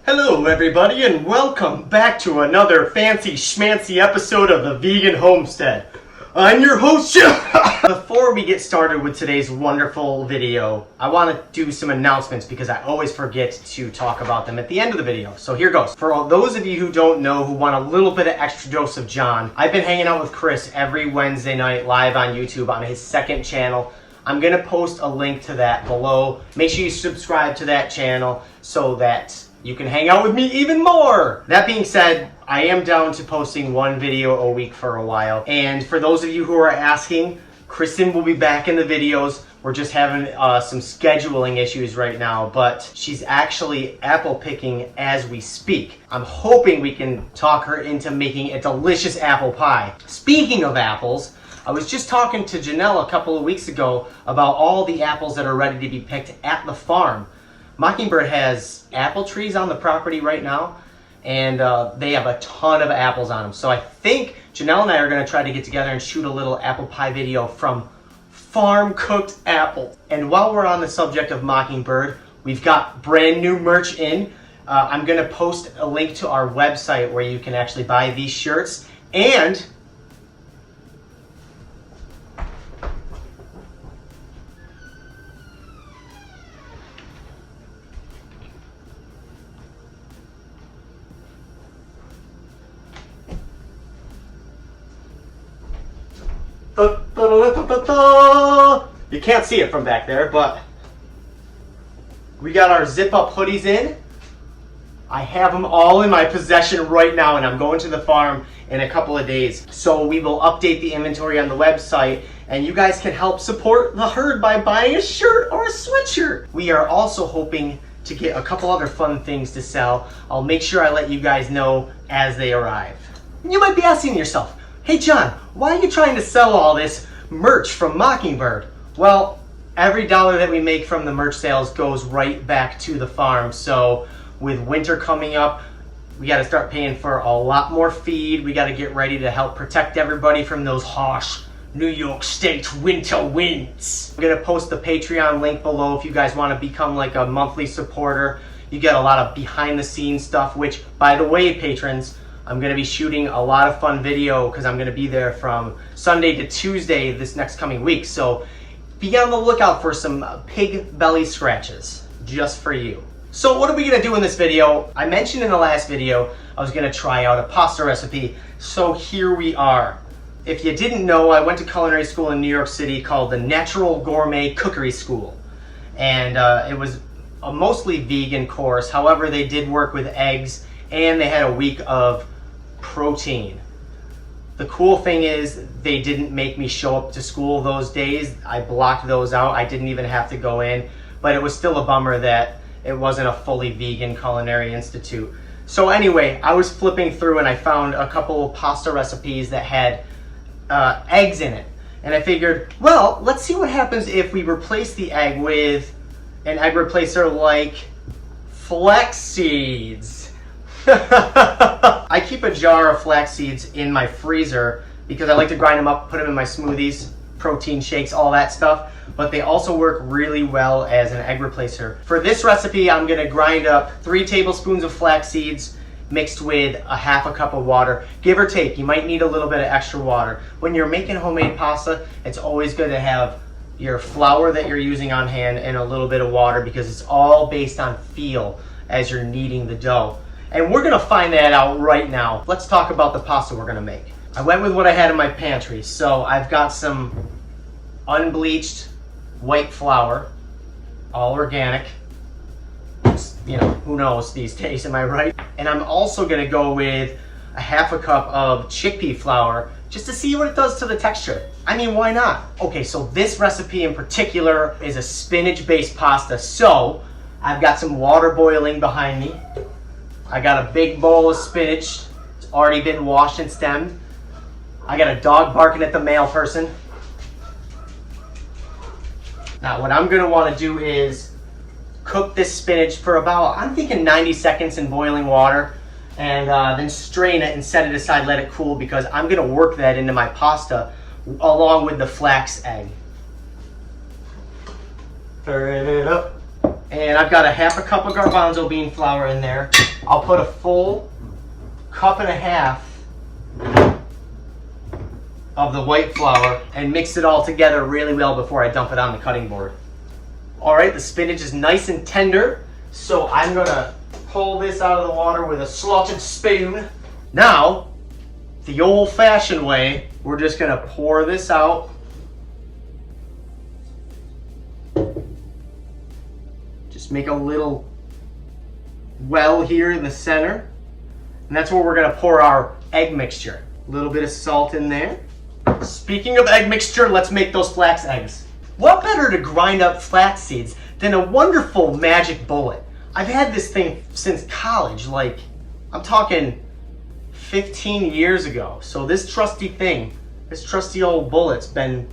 Hello everybody and welcome back to another fancy schmancy episode of the Vegan Homestead. I'm your host, Jeff. Before we get started with today's wonderful video, I want to do some announcements because I always forget to talk about them at the end of the video. So here goes. For all those of you who don't know, who want a little bit of extra dose of John, I've been hanging out with Chris every Wednesday night live on YouTube on his second channel. I'm going to post a link to that below. Make sure you subscribe to that channel so that you can hang out with me even more. That being said, I am down to posting one video a week for a while. And for those of you who are asking, Kristen will be back in the videos. We're just having some scheduling issues right now, but she's actually apple picking as we speak. I'm hoping we can talk her into making a delicious apple pie. Speaking of apples, I was just talking to Janelle a couple of weeks ago about all the apples that are ready to be picked at the farm. Mockingbird has apple trees on the property right now, and they have a ton of apples on them. So I think Janelle and I are going to try to get together and shoot a little apple pie video from farm-cooked apples. And while we're on the subject of Mockingbird, we've got brand new merch in. I'm going to post a link to our website where you can actually buy these shirts. And you can't see it from back there, but we got our zip-up hoodies in. I have them all in my possession right now, and I'm going to the farm in a couple of days. So we will update the inventory on the website, and you guys can help support the herd by buying a shirt or a sweatshirt. We are also hoping to get a couple other fun things to sell. I'll make sure I let you guys know as they arrive. You might be asking yourself, hey John, why are you trying to sell all this merch from Mockingbird? Well, every dollar that we make from the merch sales goes right back to the farm. So with winter coming up, we got to start paying for a lot more feed. We got to get ready to help protect everybody from those harsh New York State winter winds. I'm going to post the Patreon link below if you guys want to become like a monthly supporter. You get a lot of behind the scenes stuff, which, by the way, patrons, I'm going to be shooting a lot of fun video because I'm going to be there from Sunday to Tuesday this next coming week. So be on the lookout for some pig belly scratches just for you. So what are we going to do in this video? I mentioned in the last video I was going to try out a pasta recipe. So here we are. If you didn't know, I went to culinary school in New York City called the Natural Gourmet Cookery School. And it was a mostly vegan course. However, they did work with eggs and they had a week of protein. The cool thing is they didn't make me show up to school those days. I blocked those out. I didn't even have to go in, but it was still a bummer that it wasn't a fully vegan culinary institute. So anyway, I was flipping through and I found a couple of pasta recipes that had eggs in it. And I figured, well, let's see what happens if we replace the egg with an egg replacer like flax seeds. I keep a jar of flax seeds in my freezer because I like to grind them up, put them in my smoothies, protein shakes, all that stuff. But they also work really well as an egg replacer. For this recipe, I'm going to grind up 3 tablespoons of flax seeds mixed with a half a cup of water. Give or take, you might need a little bit of extra water. When you're making homemade pasta, it's always good to have your flour that you're using on hand and a little bit of water because it's all based on feel as you're kneading the dough. And we're gonna find that out right now. Let's talk about the pasta we're gonna make. I went with what I had in my pantry. So I've got some unbleached white flour, all organic. You know, who knows these days, am I right? And I'm also gonna go with a half a cup of chickpea flour just to see what it does to the texture. I mean, why not? Okay, so this recipe in particular is a spinach-based pasta. So I've got some water boiling behind me. I got a big bowl of spinach. It's already been washed and stemmed. I got a dog barking at the mail person. Now what I'm gonna wanna do is cook this spinach for about, I'm thinking 90 seconds in boiling water, and then strain it and set it aside, let it cool, because I'm gonna work that into my pasta along with the flax egg. Turn it up. And And I've got a half a cup of garbanzo bean flour in there. I'll put a full cup and a half of the white flour and mix it all together really well before I dump it on the cutting board. All right, the spinach is nice and tender, so I'm gonna pull this out of the water with a slotted spoon. Now, the old-fashioned way, we're just gonna pour this out. Just make a little well here in the center. And that's where we're gonna pour our egg mixture. A little bit of salt in there. Speaking of egg mixture, let's make those flax eggs. What better to grind up flax seeds than a wonderful magic bullet? I've had this thing since college, like I'm talking 15 years ago. So this trusty thing, this trusty old bullet's been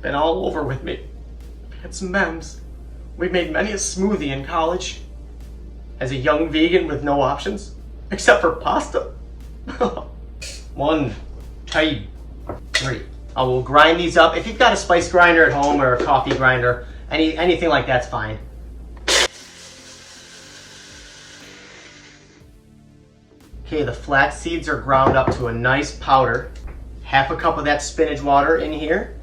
all over with me. I've had some memes. We made many a smoothie in college as a young vegan with no options, except for pasta. 1, 2, 3. I will grind these up. If you've got a spice grinder at home or a coffee grinder, anything like that's fine. Okay, the flax seeds are ground up to a nice powder. Half a cup of that spinach water in here.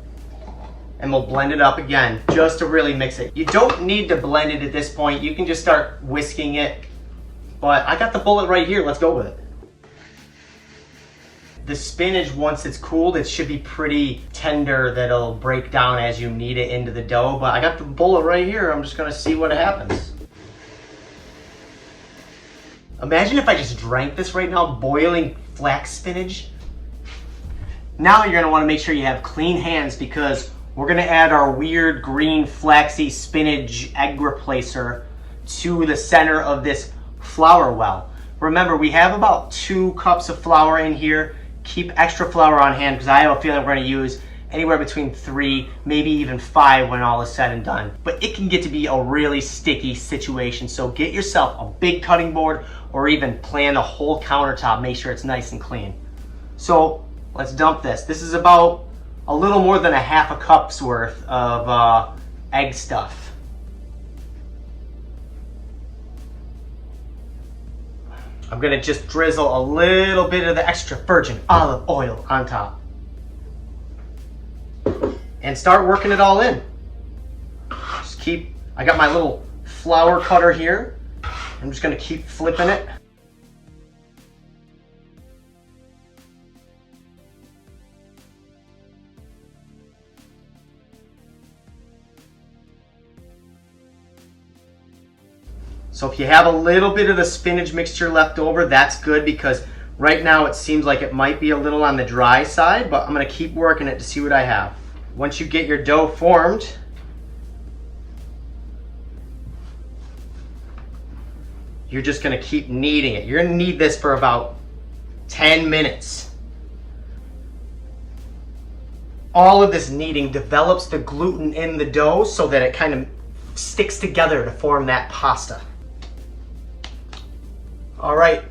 And we'll blend it up again, just to really mix it. You don't need to blend it at this point. You can just start whisking it. But I got the bullet right here, let's go with it. The spinach, once it's cooled, it should be pretty tender that it'll break down as you knead it into the dough. But I got the bullet right here, I'm just gonna see what happens. Imagine if I just drank this right now, boiling flax spinach. Now you're gonna wanna make sure you have clean hands because we're gonna add our weird green flaxy spinach egg replacer to the center of this flour well. Remember, we have about 2 cups of flour in here. Keep extra flour on hand because I have a feeling we're gonna use anywhere between 3, maybe even 5 when all is said and done. But it can get to be a really sticky situation. So get yourself a big cutting board or even plan a whole countertop. Make sure it's nice and clean. So let's dump this. This is about a little more than a half a cup's worth of egg stuff. I'm gonna just drizzle a little bit of the extra virgin olive oil on top. And start working it all in. I got my little flour cutter here. I'm just gonna keep flipping it. So if you have a little bit of the spinach mixture left over, that's good because right now it seems like it might be a little on the dry side, but I'm gonna keep working it to see what I have. Once you get your dough formed, you're just gonna keep kneading it. You're gonna knead this for about 10 minutes. All of this kneading develops the gluten in the dough so that it kind of sticks together to form that pasta. All right,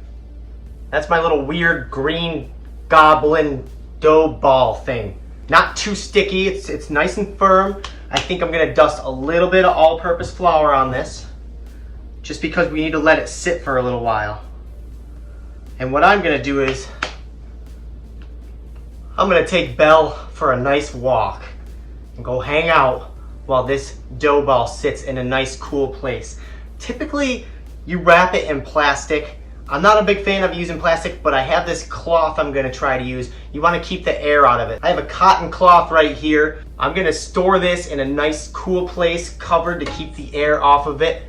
that's my little weird green goblin dough ball thing. Not too sticky, it's nice and firm. I think I'm gonna dust a little bit of all-purpose flour on this, just because we need to let it sit for a little while. And what I'm gonna do is, I'm gonna take Belle for a nice walk and go hang out while this dough ball sits in a nice cool place. Typically, you wrap it in plastic. I'm not a big fan of using plastic, but I have this cloth I'm gonna try to use. You wanna keep the air out of it. I have a cotton cloth right here. I'm gonna store this in a nice cool place, covered to keep the air off of it.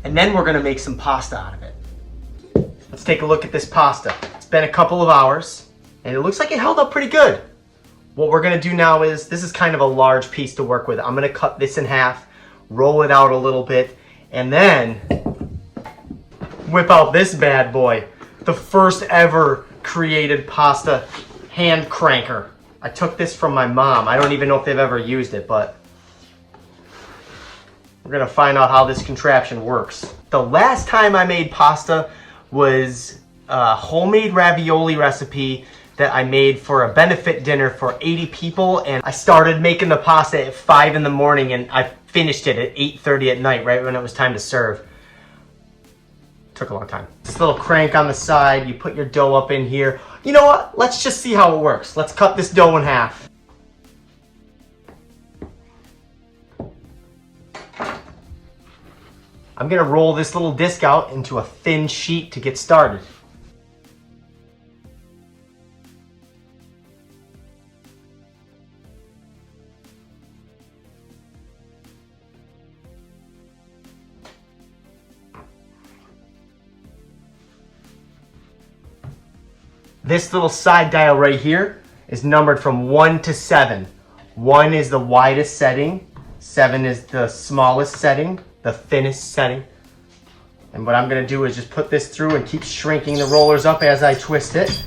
And then we're gonna make some pasta out of it. Let's take a look at this pasta. It's been a couple of hours, and it looks like it held up pretty good. What we're gonna do now is, this is kind of a large piece to work with. I'm gonna cut this in half, roll it out a little bit, and then whip out this bad boy. The first ever created pasta hand cranker. I took this from my mom. I don't even know if they've ever used it, but we're gonna find out how this contraption works. The last time I made pasta was a homemade ravioli recipe that I made for a benefit dinner for 80 people, and I started making the pasta at 5 in the morning, and I finished it at 8:30 at night, right when it was time to serve. Took a long time. This little crank on the side, you put your dough up in here. You know what? Let's just see how it works. Let's cut this dough in half. I'm gonna roll this little disc out into a thin sheet to get started. This little side dial right here is numbered from 1 to 7. 1 is the widest setting, 7 is the smallest setting, the thinnest setting. And what I'm gonna do is just put this through and keep shrinking the rollers up as I twist it.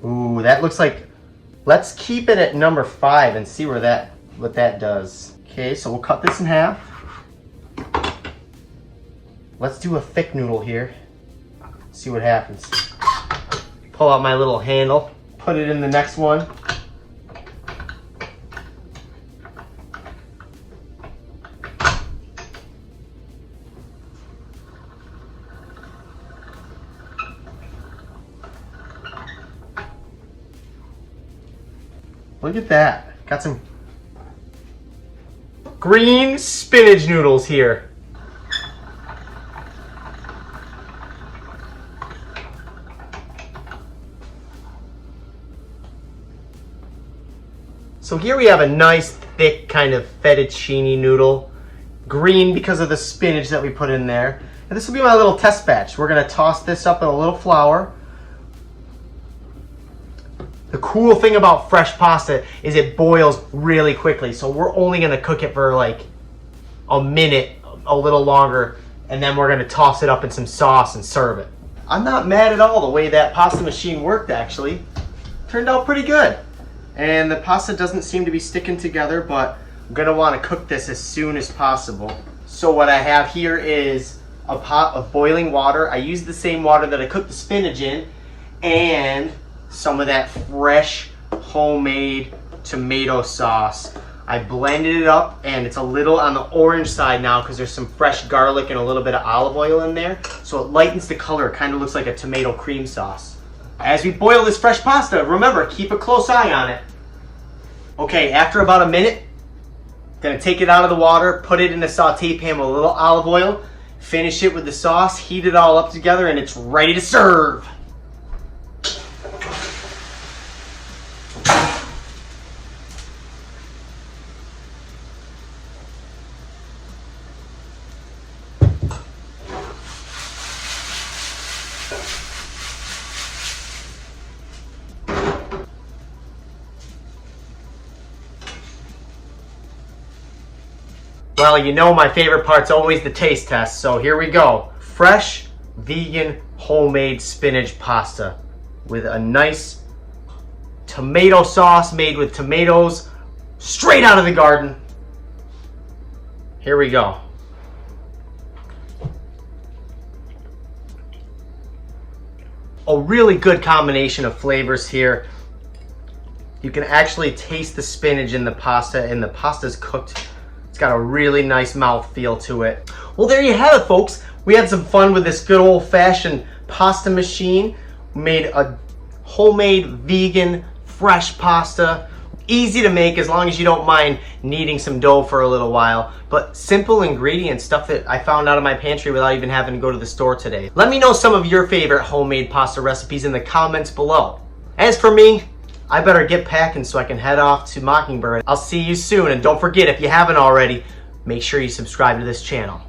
Ooh, that looks like, let's keep it at number 5 and see what that does. Okay, so we'll cut this in half. Let's do a thick noodle here. See what happens. Pull out my little handle, put it in the next one. Look at that. Got some green spinach noodles here. So here we have a nice thick kind of fettuccine noodle. Green because of the spinach that we put in there. And this will be my little test batch. We're gonna toss this up in a little flour. The cool thing about fresh pasta is it boils really quickly. So we're only gonna cook it for like a minute, a little longer, and then we're gonna toss it up in some sauce and serve it. I'm not mad at all the way that pasta machine worked actually. Turned out pretty good. And the pasta doesn't seem to be sticking together, but I'm gonna wanna cook this as soon as possible. So what I have here is a pot of boiling water. I use the same water that I cooked the spinach in, and some of that fresh homemade tomato sauce. I blended it up and it's a little on the orange side now because there's some fresh garlic and a little bit of olive oil in there. So it lightens the color. It kind of looks like a tomato cream sauce. As we boil this fresh pasta, remember, keep a close eye on it. Okay, after about a minute, gonna take it out of the water, put it in a saute pan with a little olive oil, finish it with the sauce, heat it all up together, and it's ready to serve. Well, you know my favorite part's always the taste test, so here we go. Fresh, vegan, homemade spinach pasta with a nice tomato sauce made with tomatoes straight out of the garden. Here we go. A really good combination of flavors here. You can actually taste the spinach in the pasta, and the pasta's cooked. It's got a really nice mouthfeel to it. Well, there you have it, folks. We had some fun with this good old-fashioned pasta machine. We made a homemade, vegan, fresh pasta. Easy to make as long as you don't mind kneading some dough for a little while. But simple ingredients, stuff that I found out of my pantry without even having to go to the store today. Let me know some of your favorite homemade pasta recipes in the comments below. As for me, I better get packing so I can head off to Mockingbird. I'll see you soon, and don't forget, if you haven't already, make sure you subscribe to this channel.